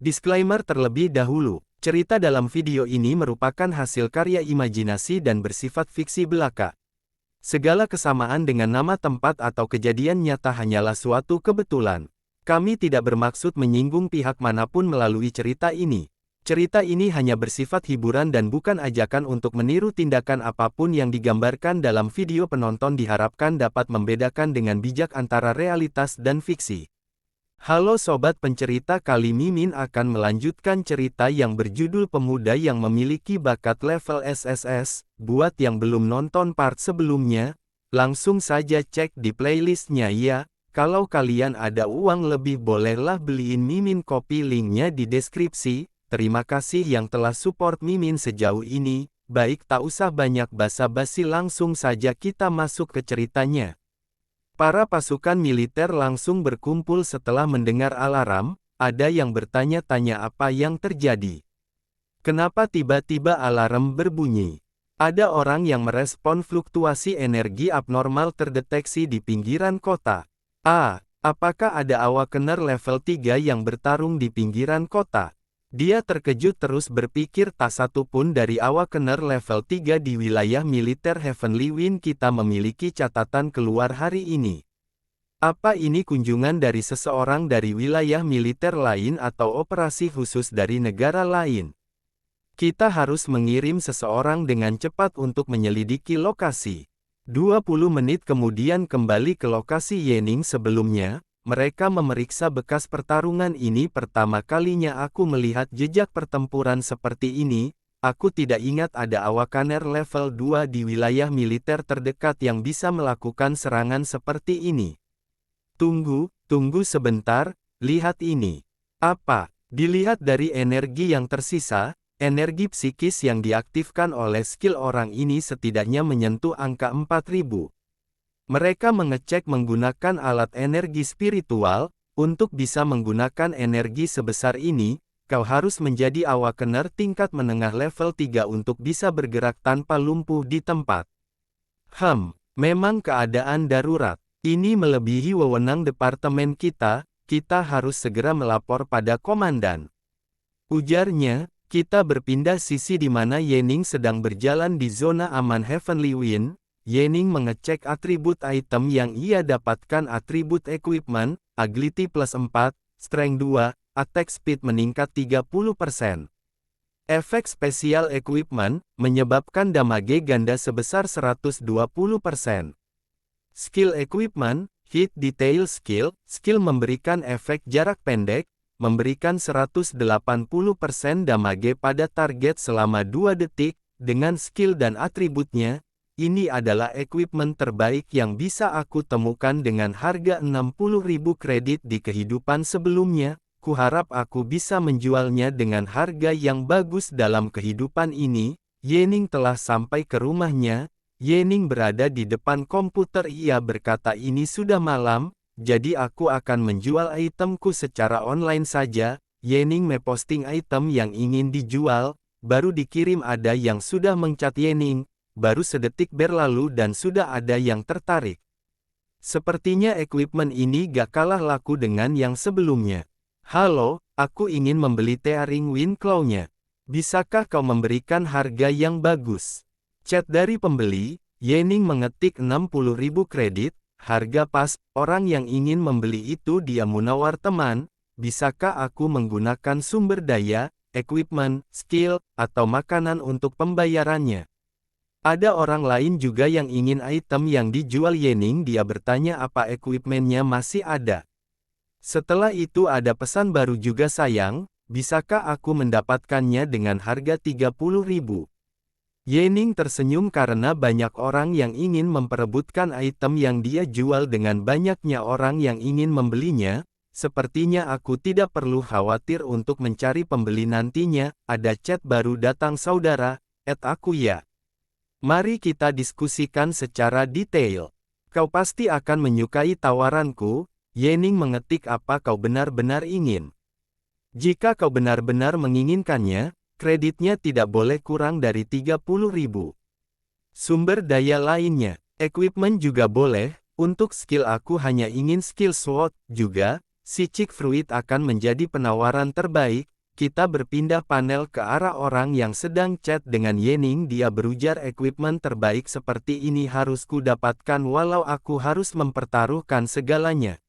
Disclaimer terlebih dahulu, cerita dalam video ini merupakan hasil karya imajinasi dan bersifat fiksi belaka. Segala kesamaan dengan nama tempat atau kejadian nyata hanyalah suatu kebetulan. Kami tidak bermaksud menyinggung pihak manapun melalui cerita ini. Cerita ini hanya bersifat hiburan dan bukan ajakan untuk meniru tindakan apapun yang digambarkan dalam video. Penonton diharapkan dapat membedakan dengan bijak antara realitas dan fiksi. Halo Sobat Pencerita, kali Mimin akan melanjutkan cerita yang berjudul Pemuda yang Memiliki Bakat Level SSS. Buat yang belum nonton part sebelumnya, langsung saja cek di playlistnya ya. Kalau kalian ada uang lebih bolehlah beliin Mimin kopi, linknya di deskripsi. Terima kasih yang telah support Mimin sejauh ini. Baik, tak usah banyak basa-basi, langsung saja kita masuk ke ceritanya. Para pasukan militer langsung berkumpul setelah mendengar alarm. Ada yang bertanya-tanya apa yang terjadi. Kenapa tiba-tiba alarm berbunyi? Ada orang yang merespon fluktuasi energi abnormal terdeteksi di pinggiran kota. Apakah ada awakener level 3 yang bertarung di pinggiran kota? Dia terkejut terus berpikir, tak satu pun dari awakener level 3 di wilayah militer Heavenly Wind kita memiliki catatan keluar hari ini. Apa ini kunjungan dari seseorang dari wilayah militer lain atau operasi khusus dari negara lain? Kita harus mengirim seseorang dengan cepat untuk menyelidiki lokasi. 20 menit kemudian kembali ke lokasi Yening sebelumnya. Mereka memeriksa bekas pertarungan ini. Pertama kalinya aku melihat jejak pertempuran seperti ini. Aku tidak ingat ada awakener level 2 di wilayah militer terdekat yang bisa melakukan serangan seperti ini. Tunggu sebentar, lihat ini. Apa? Dilihat dari energi yang tersisa, energi psikis yang diaktifkan oleh skill orang ini setidaknya menyentuh angka 4000. Mereka mengecek menggunakan alat energi spiritual. Untuk bisa menggunakan energi sebesar ini, kau harus menjadi awakener tingkat menengah level 3 untuk bisa bergerak tanpa lumpuh di tempat. Memang keadaan darurat. Ini melebihi wewenang departemen kita. Kita harus segera melapor pada komandan. Ujarnya. Kita berpindah sisi di mana Yening sedang berjalan di zona aman Heavenly Wind. Yening mengecek atribut item yang ia dapatkan. Atribut equipment, agility plus 4, strength 2, attack speed meningkat 30%. Efek spesial equipment, menyebabkan damage ganda sebesar 120%. Skill equipment, hit detail skill, skill memberikan efek jarak pendek, memberikan 180% damage pada target selama 2 detik, dengan skill dan atributnya. Ini adalah equipment terbaik yang bisa aku temukan dengan harga 60.000 kredit di kehidupan sebelumnya. Kuharap aku bisa menjualnya dengan harga yang bagus dalam kehidupan ini. Yening telah sampai ke rumahnya. Yening berada di depan komputer. Ia berkata, ini sudah malam, jadi aku akan menjual itemku secara online saja. Yening memposting item yang ingin dijual, baru dikirim ada yang sudah mencat Yening. Baru sedetik berlalu dan sudah ada yang tertarik. Sepertinya equipment ini gak kalah laku dengan yang sebelumnya. Halo, aku ingin membeli Tearing Wind Claw-nya. Bisakah kau memberikan harga yang bagus? Chat dari pembeli. Yening mengetik 60.000 kredit, harga pas. Orang yang ingin membeli itu dia Munawar teman. Bisakah aku menggunakan sumber daya, equipment, skill, atau makanan untuk pembayarannya? Ada orang lain juga yang ingin item yang dijual Yening. Dia bertanya apa equipmentnya masih ada. Setelah itu ada pesan baru juga, sayang, bisakah aku mendapatkannya dengan harga 30.000? Yening tersenyum karena banyak orang yang ingin memperebutkan item yang dia jual dengan banyaknya orang yang ingin membelinya. Sepertinya aku tidak perlu khawatir untuk mencari pembeli nantinya. Ada chat baru datang, saudara, aku ya. Mari kita diskusikan secara detail. Kau pasti akan menyukai tawaranku. Yening mengetik, apa kau benar-benar ingin? Jika kau benar-benar menginginkannya, kreditnya tidak boleh kurang dari 30.000. Sumber daya lainnya, equipment juga boleh. Untuk skill aku hanya ingin skill SWOT juga. Sichik Fruit akan menjadi penawaran terbaik. Kita berpindah panel ke arah orang yang sedang chat dengan Yening. Dia berujar equipment terbaik seperti ini harus ku dapatkan walau aku harus mempertaruhkan segalanya.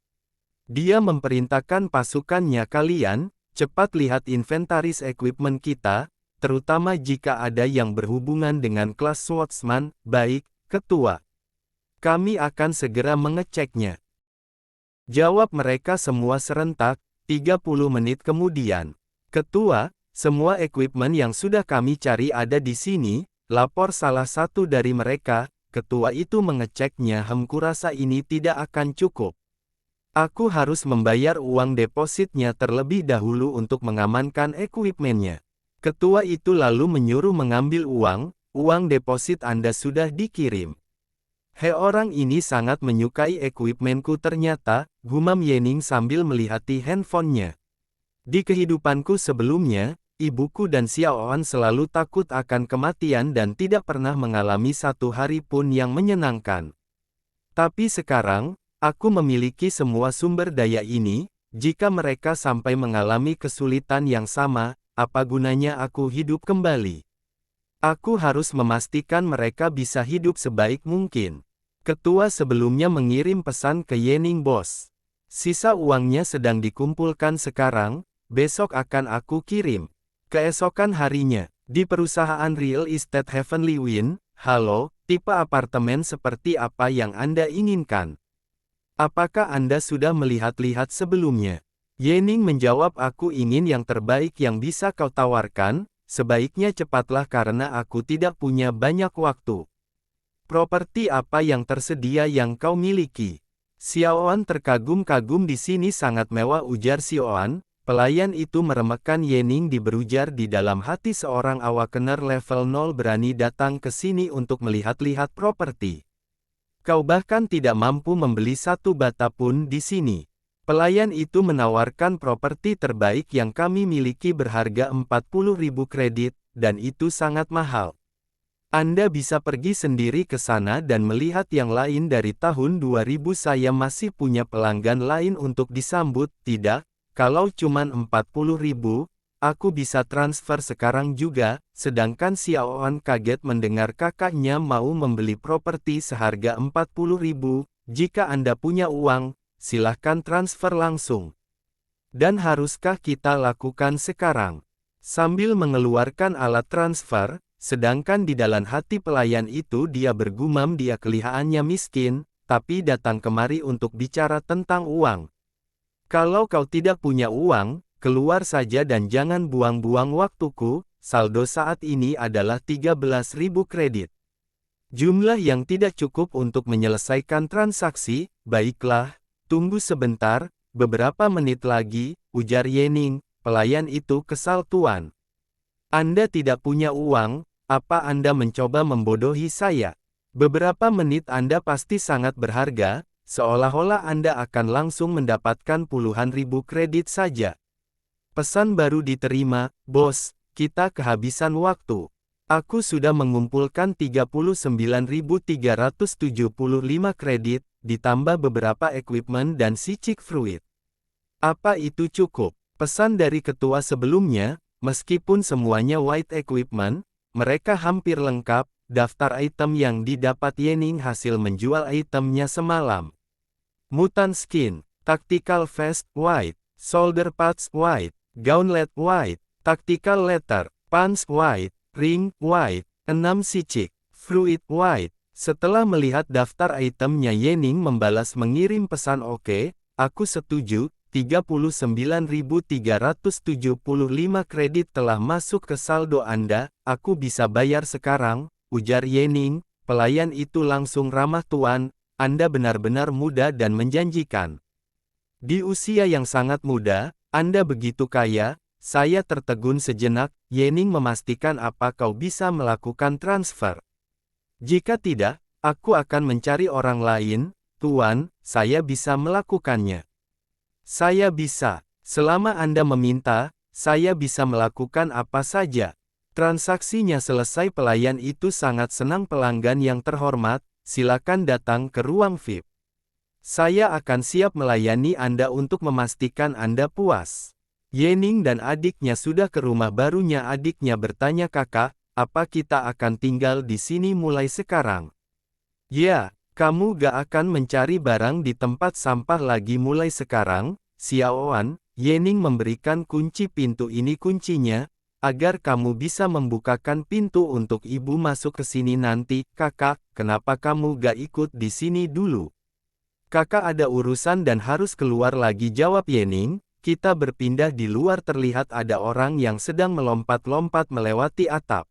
Dia memerintahkan pasukannya kalian, cepat lihat inventaris equipment kita, terutama jika ada yang berhubungan dengan kelas swordsman. Baik, Ketua. Kami akan segera mengeceknya. Jawab mereka semua serentak, 30 menit kemudian. Ketua, semua equipment yang sudah kami cari ada di sini, lapor salah satu dari mereka. Ketua itu mengeceknya. Kurasa ini tidak akan cukup. Aku harus membayar uang depositnya terlebih dahulu untuk mengamankan equipmentnya. Ketua itu lalu menyuruh mengambil uang deposit Anda sudah dikirim. Orang ini sangat menyukai equipmentku ternyata, gumam Yening sambil melihati handphonenya. Di kehidupanku sebelumnya, ibuku dan Xiaoan selalu takut akan kematian dan tidak pernah mengalami satu hari pun yang menyenangkan. Tapi sekarang, aku memiliki semua sumber daya ini. Jika mereka sampai mengalami kesulitan yang sama, apa gunanya aku hidup kembali? Aku harus memastikan mereka bisa hidup sebaik mungkin. Ketua sebelumnya mengirim pesan ke Yening bos. Sisa uangnya sedang dikumpulkan sekarang, besok akan aku kirim. Keesokan harinya, di perusahaan real estate Heavenly Wind. Halo, tipe apartemen seperti apa yang Anda inginkan? Apakah Anda sudah melihat-lihat sebelumnya? Yening menjawab, aku ingin yang terbaik yang bisa kau tawarkan, sebaiknya cepatlah karena aku tidak punya banyak waktu. Properti apa yang tersedia yang kau miliki? Xiaoan terkagum-kagum, di sini sangat mewah, ujar Xiaoan. Pelayan itu meremehkan Yening. Berujar di dalam hati, seorang awakener level 0 berani datang ke sini untuk melihat-lihat properti. Kau bahkan tidak mampu membeli satu bata pun di sini. Pelayan itu menawarkan properti terbaik yang kami miliki berharga 40.000 kredit, dan itu sangat mahal. Anda bisa pergi sendiri ke sana dan melihat yang lain. Dari tahun 2000 saya masih punya pelanggan lain untuk disambut. Tidak, kalau cuman 40.000, aku bisa transfer sekarang juga. Sedangkan Xiaoan kaget mendengar kakaknya mau membeli properti seharga 40.000. Jika Anda punya uang, silahkan transfer langsung. Dan haruskah kita lakukan sekarang? Sambil mengeluarkan alat transfer, sedangkan di dalam hati pelayan itu dia bergumam, dia kelihatannya miskin, tapi datang kemari untuk bicara tentang uang. Kalau kau tidak punya uang, keluar saja dan jangan buang-buang waktuku. Saldo saat ini adalah 13.000 kredit. Jumlah yang tidak cukup untuk menyelesaikan transaksi. Baiklah, tunggu sebentar, beberapa menit lagi, ujar Yening. Pelayan itu kesal, tuan. Anda tidak punya uang, apa Anda mencoba membodohi saya? Beberapa menit Anda pasti sangat berharga. Seolah-olah Anda akan langsung mendapatkan puluhan ribu kredit saja. Pesan baru diterima, bos, kita kehabisan waktu. Aku sudah mengumpulkan 39.375 kredit, ditambah beberapa equipment dan Sichik Fruit. Apa itu cukup? Pesan dari ketua sebelumnya, meskipun semuanya white equipment, mereka hampir lengkap. Daftar item yang didapat Yening hasil menjual itemnya semalam. Mutant Skin, Tactical Vest White, Shoulder Pads White, Gauntlet White, Tactical Letter, Pants White, Ring White, 6 Sichik Fruit White. Setelah melihat daftar itemnya, Yening membalas mengirim pesan, oke, aku setuju. 39.375 kredit telah masuk ke saldo Anda, aku bisa bayar sekarang, ujar Yening. Pelayan itu langsung ramah, tuan, Anda benar-benar muda dan menjanjikan. Di usia yang sangat muda, Anda begitu kaya. Saya tertegun sejenak. Yening memastikan, apa kau bisa melakukan transfer? Jika tidak, aku akan mencari orang lain. Tuan, saya bisa melakukannya. Saya bisa. Selama Anda meminta, saya bisa melakukan apa saja. Transaksinya selesai. Pelayan itu sangat senang. Pelanggan yang terhormat, silakan datang ke ruang VIP. Saya akan siap melayani Anda untuk memastikan Anda puas. Yening dan adiknya sudah ke rumah barunya. Adiknya bertanya, kakak, apa kita akan tinggal di sini mulai sekarang? Ya, kamu gak akan mencari barang di tempat sampah lagi mulai sekarang, Xiaoan. Yening memberikan kunci pintu. Ini kuncinya, agar kamu bisa membukakan pintu untuk ibu masuk ke sini nanti. Kakak, kenapa kamu gak ikut di sini dulu? Kakak ada urusan dan harus keluar lagi, jawab Yening. Kita berpindah di luar. Terlihat ada orang yang sedang melompat-lompat melewati atap.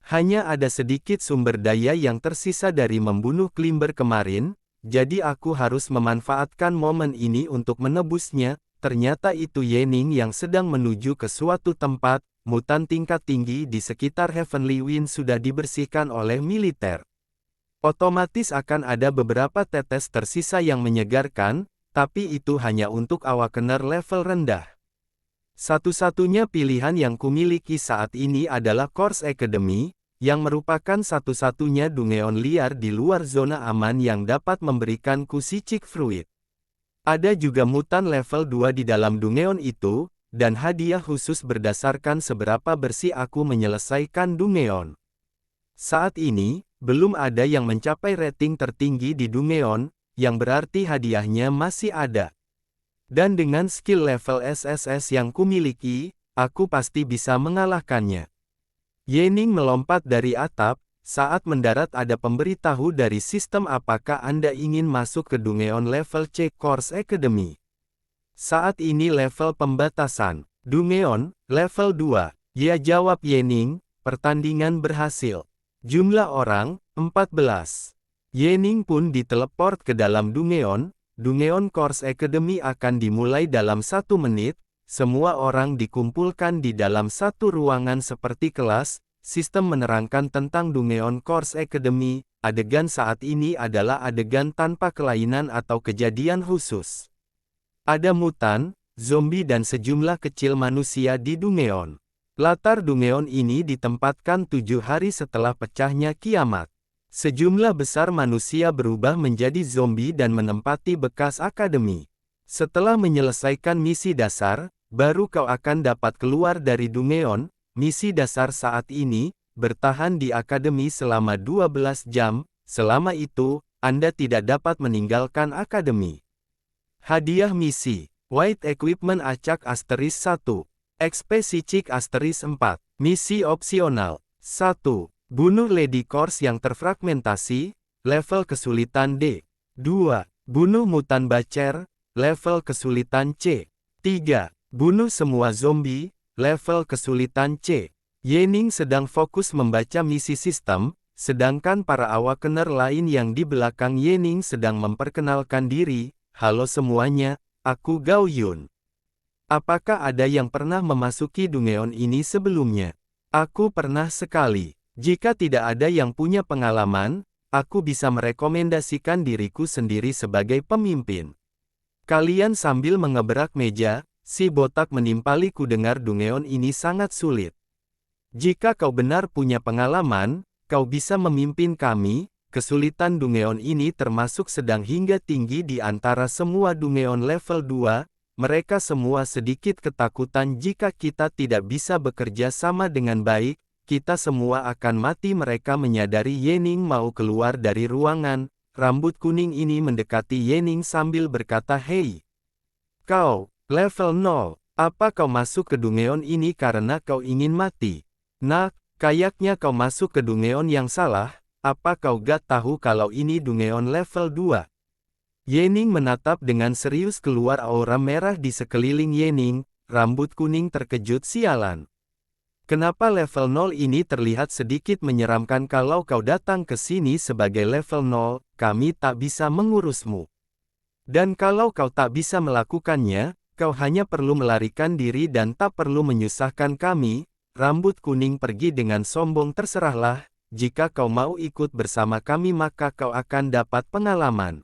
Hanya ada sedikit sumber daya yang tersisa dari membunuh Klimber kemarin, jadi aku harus memanfaatkan momen ini untuk menebusnya. Ternyata itu Yening yang sedang menuju ke suatu tempat. Mutan tingkat tinggi di sekitar Heavenly Wind sudah dibersihkan oleh militer. Otomatis akan ada beberapa tetes tersisa yang menyegarkan, tapi itu hanya untuk awakener level rendah. Satu-satunya pilihan yang kumiliki saat ini adalah Course Academy, yang merupakan satu-satunya Dungeon liar di luar zona aman yang dapat memberikanku Psychic Fruit. Ada juga mutan level 2 di dalam Dungeon itu, dan hadiah khusus berdasarkan seberapa bersih aku menyelesaikan Dungeon. Saat ini, belum ada yang mencapai rating tertinggi di Dungeon, yang berarti hadiahnya masih ada. Dan dengan skill level SSS yang kumiliki, aku pasti bisa mengalahkannya. Yening melompat dari atap. Saat mendarat ada pemberitahu dari sistem, apakah Anda ingin masuk ke Dungeon level C Course Academy? Saat ini level pembatasan. Dungeon, level 2. Ya, jawab Yening. Pertandingan berhasil. Jumlah orang, 14. Yening pun diteleport ke dalam Dungeon. Dungeon Course Academy akan dimulai dalam 1 menit. Semua orang dikumpulkan di dalam satu ruangan seperti kelas. Sistem menerangkan tentang Dungeon Course Academy. Adegan saat ini adalah adegan tanpa kelainan atau kejadian khusus. Ada mutan, zombie dan sejumlah kecil manusia di Dungeon. Latar Dungeon ini ditempatkan 7 hari setelah pecahnya kiamat. Sejumlah besar manusia berubah menjadi zombie dan menempati bekas akademi. Setelah menyelesaikan misi dasar, baru kau akan dapat keluar dari Dungeon. Misi dasar saat ini, bertahan di akademi selama 12 jam, selama itu, Anda tidak dapat meninggalkan akademi. Hadiah misi, White Equipment Acak Asteris 1, XP Psychic Asteris 4, misi opsional, 1. Bunuh Lady Course yang terfragmentasi, level kesulitan D. 2. Bunuh mutan Bacer, level kesulitan C. 3. Bunuh semua zombie, level kesulitan C. Yening sedang fokus membaca misi sistem, sedangkan para awakener lain yang di belakang Yening sedang memperkenalkan diri. Halo semuanya, aku Gao Yun. Apakah ada yang pernah memasuki Dungeon ini sebelumnya? Aku pernah sekali. Jika tidak ada yang punya pengalaman, aku bisa merekomendasikan diriku sendiri sebagai pemimpin. Kalian sambil mengebrak meja, si botak menimpali. Ku dengar Dungeon ini sangat sulit. Jika kau benar punya pengalaman, kau bisa memimpin kami. Kesulitan Dungeon ini termasuk sedang hingga tinggi di antara semua Dungeon level 2. Mereka semua sedikit ketakutan jika kita tidak bisa bekerja sama dengan baik. Kita semua akan mati. Mereka menyadari Yening mau keluar dari ruangan. Rambut kuning ini mendekati Yening sambil berkata, "Hei, kau, level 0, apa kau masuk ke Dungeon ini karena kau ingin mati? Nah, kayaknya kau masuk ke Dungeon yang salah. Apa kau gak tahu kalau ini Dungeon level 2? Yening menatap dengan serius. Keluar aura merah di sekeliling Yening. Rambut kuning terkejut. Sialan. Kenapa level 0 ini terlihat sedikit menyeramkan? Kalau kau datang ke sini sebagai level 0, kami tak bisa mengurusmu. Dan kalau kau tak bisa melakukannya, kau hanya perlu melarikan diri dan tak perlu menyusahkan kami. Rambut kuning pergi dengan sombong. Terserahlah, jika kau mau ikut bersama kami maka kau akan dapat pengalaman.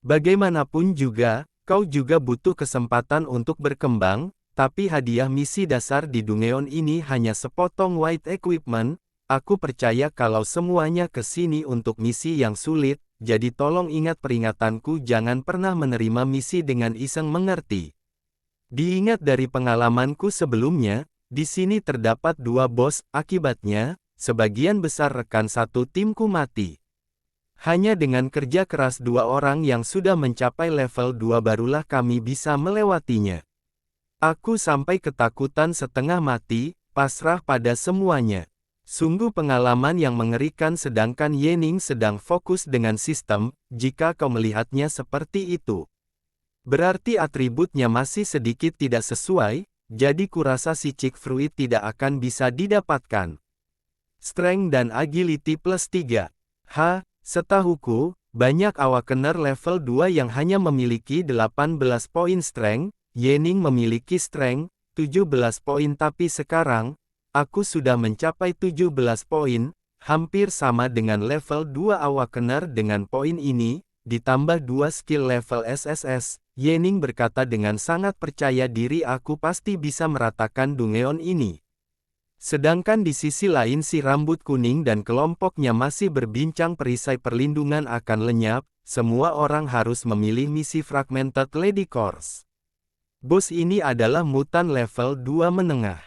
Bagaimanapun juga, kau juga butuh kesempatan untuk berkembang. Tapi hadiah misi dasar di Dungeon ini hanya sepotong white equipment. Aku percaya kalau semuanya ke sini untuk misi yang sulit, jadi tolong ingat peringatanku, jangan pernah menerima misi dengan iseng, mengerti? Diingat dari pengalamanku sebelumnya, di sini terdapat 2 bos, akibatnya, sebagian besar rekan satu timku mati. Hanya dengan kerja keras 2 orang yang sudah mencapai level 2 barulah kami bisa melewatinya. Aku sampai ketakutan setengah mati, pasrah pada semuanya. Sungguh pengalaman yang mengerikan, sedangkan Yening sedang fokus dengan sistem. Jika kau melihatnya seperti itu, berarti atributnya masih sedikit tidak sesuai, jadi kurasa si Chick Fruit tidak akan bisa didapatkan. Strength dan Agility plus 3. Setahuku, banyak awakener level 2 yang hanya memiliki 18 poin Strength. Yening memiliki Strength 17 poin, tapi sekarang, aku sudah mencapai 17 poin, hampir sama dengan level 2 awakener. Dengan poin ini, ditambah 2 skill level SSS, Yening berkata dengan sangat percaya diri, aku pasti bisa meratakan Dungeon ini. Sedangkan di sisi lain si rambut kuning dan kelompoknya masih berbincang perisai perlindungan akan lenyap, semua orang harus memilih misi Fragmented Lady Course. Bos ini adalah mutan level 2 menengah.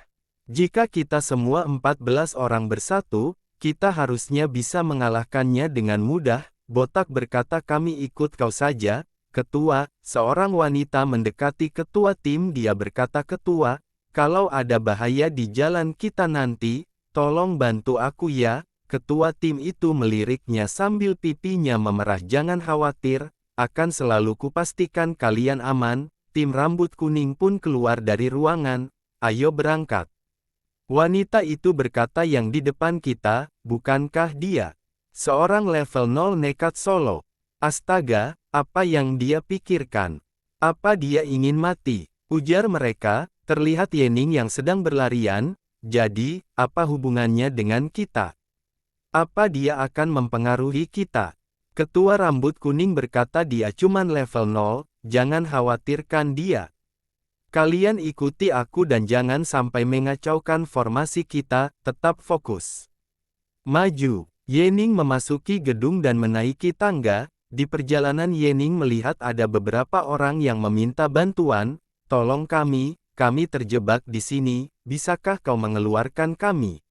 Jika kita semua 14 orang bersatu, kita harusnya bisa mengalahkannya dengan mudah. Botak berkata, kami ikut kau saja, Ketua. Seorang wanita mendekati ketua tim, dia berkata, Ketua, kalau ada bahaya di jalan kita nanti, tolong bantu aku ya. Ketua tim itu meliriknya sambil pipinya memerah, jangan khawatir, akan selalu kupastikan kalian aman. Tim rambut kuning pun keluar dari ruangan, ayo berangkat. Wanita itu berkata, yang di depan kita, bukankah dia seorang level 0 nekat solo? Astaga, apa yang dia pikirkan? Apa dia ingin mati? Ujar mereka. Terlihat Yening yang sedang berlarian. Jadi, apa hubungannya dengan kita? Apa dia akan mempengaruhi kita? Ketua rambut kuning berkata, dia cuman level 0, jangan khawatirkan dia. Kalian ikuti aku dan jangan sampai mengacaukan formasi kita, tetap fokus. Maju. Yening memasuki gedung dan menaiki tangga. Di perjalanan Yening melihat ada beberapa orang yang meminta bantuan, tolong kami terjebak di sini, bisakah kau mengeluarkan kami?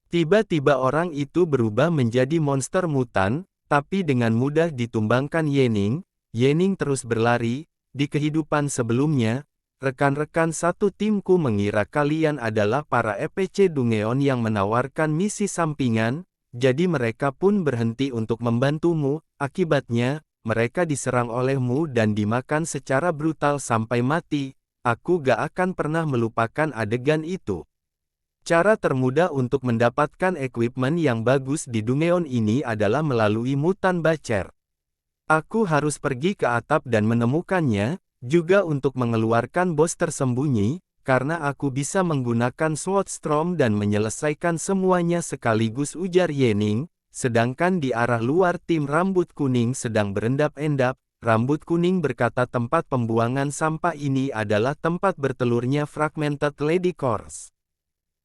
Tiba-tiba orang itu berubah menjadi monster mutan, tapi dengan mudah ditumbangkan Yening. Yening terus berlari. Di kehidupan sebelumnya, rekan-rekan satu timku mengira kalian adalah para EPC Dungeon yang menawarkan misi sampingan, jadi mereka pun berhenti untuk membantumu. Akibatnya, mereka diserang olehmu dan dimakan secara brutal sampai mati. Aku gak akan pernah melupakan adegan itu. Cara termudah untuk mendapatkan equipment yang bagus di Dungeon ini adalah melalui mutan bacer. Aku harus pergi ke atap dan menemukannya, juga untuk mengeluarkan bos tersembunyi, karena aku bisa menggunakan Sword Storm dan menyelesaikan semuanya sekaligus, ujar Yening. Sedangkan di arah luar tim rambut kuning sedang berendap-endap. Rambut kuning berkata, tempat pembuangan sampah ini adalah tempat bertelurnya Fragmented Lady Course.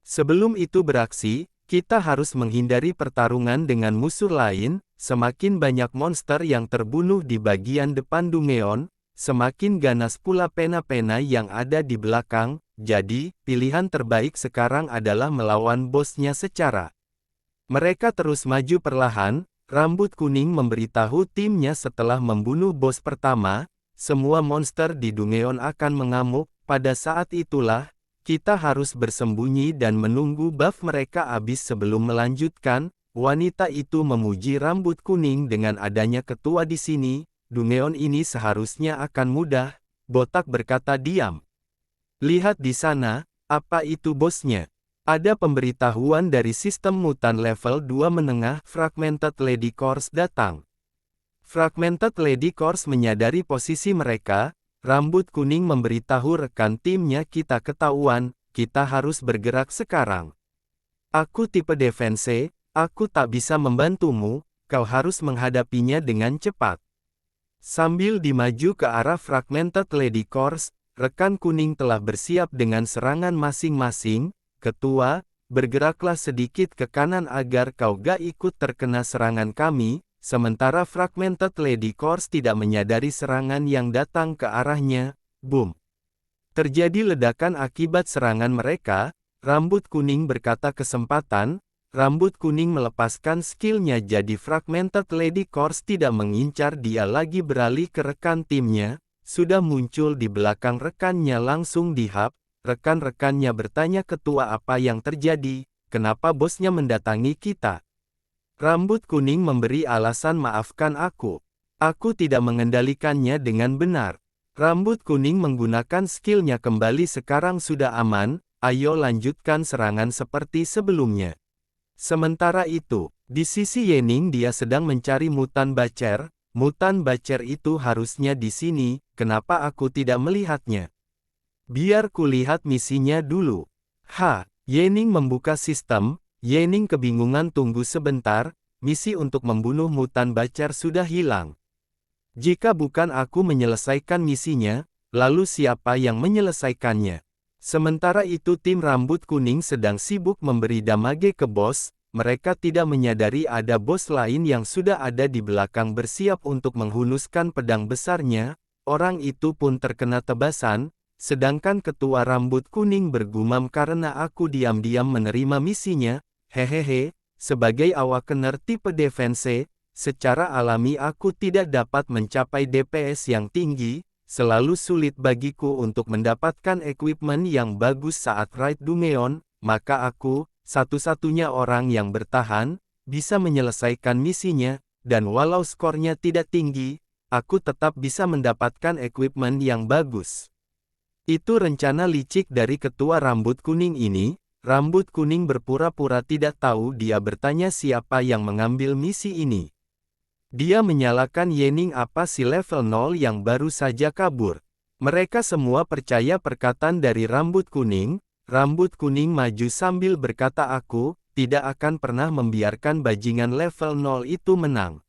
Sebelum itu beraksi, kita harus menghindari pertarungan dengan musuh lain. Semakin banyak monster yang terbunuh di bagian depan Dungeon, semakin ganas pula pena-pena yang ada di belakang. Jadi, pilihan terbaik sekarang adalah melawan bosnya secara. Mereka terus maju perlahan. Rambut kuning memberitahu timnya setelah membunuh bos pertama, semua monster di Dungeon akan mengamuk. Pada saat itulah, kita harus bersembunyi dan menunggu buff mereka habis sebelum melanjutkan. Wanita itu memuji rambut kuning, dengan adanya ketua di sini, Dungeon ini seharusnya akan mudah. Botak berkata, diam. Lihat di sana, apa itu bosnya? Ada pemberitahuan dari sistem mutan level 2 menengah, Fragmented Lady Course datang. Fragmented Lady Course menyadari posisi mereka. Rambut kuning memberitahu rekan timnya, kita ketahuan, kita harus bergerak sekarang. Aku tipe defense, aku tak bisa membantumu, kau harus menghadapinya dengan cepat. Sambil dimaju ke arah Fragmented Lady Course, rekan kuning telah bersiap dengan serangan masing-masing. Ketua, bergeraklah sedikit ke kanan agar kau gak ikut terkena serangan kami. sementara Fragmented Lady Course tidak menyadari serangan yang datang ke arahnya. Boom! Terjadi ledakan akibat serangan mereka. Rambut kuning berkata kesempatan. Rambut kuning melepaskan skillnya jadi Fragmented Lady Course tidak mengincar dia lagi beralih ke rekan timnya, sudah muncul di belakang rekannya langsung dihap, rekan-rekannya bertanya ketua apa yang terjadi, kenapa bosnya mendatangi kita. Rambut kuning memberi alasan maafkan aku tidak mengendalikannya dengan benar. Rambut kuning menggunakan skillnya kembali sekarang sudah aman, ayo lanjutkan serangan seperti sebelumnya. Sementara itu, di sisi Yening dia sedang mencari mutan bacer. Mutan bacer itu harusnya di sini, kenapa aku tidak melihatnya? Biar kulihat misinya dulu. Yening membuka sistem. Yening kebingungan tunggu sebentar, misi untuk membunuh mutan bacer sudah hilang. Jika bukan aku menyelesaikan misinya, lalu siapa yang menyelesaikannya? Sementara itu tim rambut kuning sedang sibuk memberi damage ke bos, mereka tidak menyadari ada bos lain yang sudah ada di belakang bersiap untuk menghunuskan pedang besarnya, orang itu pun terkena tebasan, sedangkan ketua rambut kuning bergumam karena aku diam-diam menerima misinya, hehehe, sebagai awakener tipe defense, secara alami aku tidak dapat mencapai DPS yang tinggi, selalu sulit bagiku untuk mendapatkan equipment yang bagus saat raid Dumeon, maka aku, satu-satunya orang yang bertahan, bisa menyelesaikan misinya, dan walau skornya tidak tinggi, aku tetap bisa mendapatkan equipment yang bagus. Itu rencana licik dari ketua rambut kuning ini. Rambut kuning berpura-pura tidak tahu dia bertanya siapa yang mengambil misi ini. Dia menyalahkan Yening apa si level 0 yang baru saja kabur. Mereka semua percaya perkataan dari rambut kuning. Rambut kuning maju sambil berkata aku tidak akan pernah membiarkan bajingan level 0 itu menang.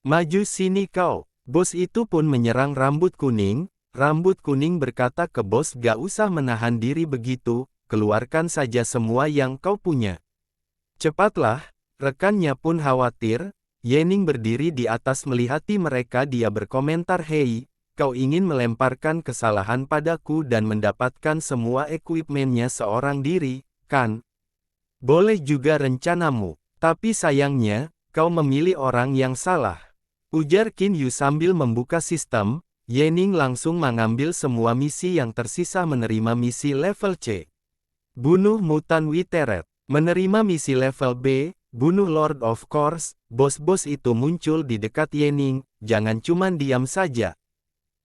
Maju sini kau. Bos itu pun menyerang rambut kuning. Rambut kuning berkata ke bos gak usah menahan diri begitu, keluarkan saja semua yang kau punya. Cepatlah, rekannya pun khawatir. Yening berdiri di atas melihati mereka dia berkomentar hei, kau ingin melemparkan kesalahan padaku dan mendapatkan semua equipmentnya seorang diri, kan? Boleh juga rencanamu, tapi sayangnya, kau memilih orang yang salah. Ujar Qin Yu sambil membuka sistem. Yening langsung mengambil semua misi yang tersisa menerima misi level C. Bunuh mutan Witeret. Menerima misi level B. Bunuh Lord of Course. Bos-bos itu muncul di dekat Yening, jangan cuman diam saja.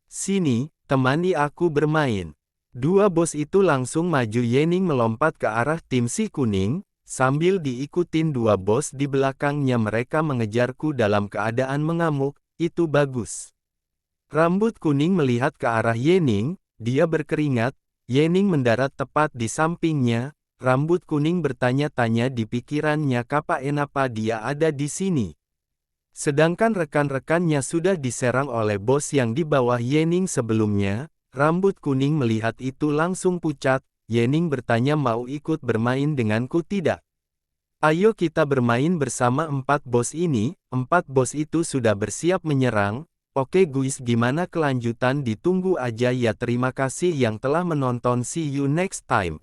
Sini, temani aku bermain. Dua bos itu langsung maju. Yening melompat ke arah tim si kuning, sambil diikutin dua bos di belakangnya. Mereka mengejarku dalam keadaan mengamuk, itu bagus. Rambut kuning melihat ke arah Yening, dia berkeringat, Yening mendarat tepat di sampingnya. Rambut kuning bertanya-tanya di pikirannya kenapa dia ada di sini. Sedangkan rekan-rekannya sudah diserang oleh bos yang di bawah Yening sebelumnya. Rambut kuning melihat itu langsung pucat. Yening bertanya mau ikut bermain denganku tidak? Ayo kita bermain bersama empat bos ini. Empat bos itu sudah bersiap menyerang. Oke guys, gimana kelanjutan ditunggu aja ya. Terima kasih yang telah menonton, see you next time.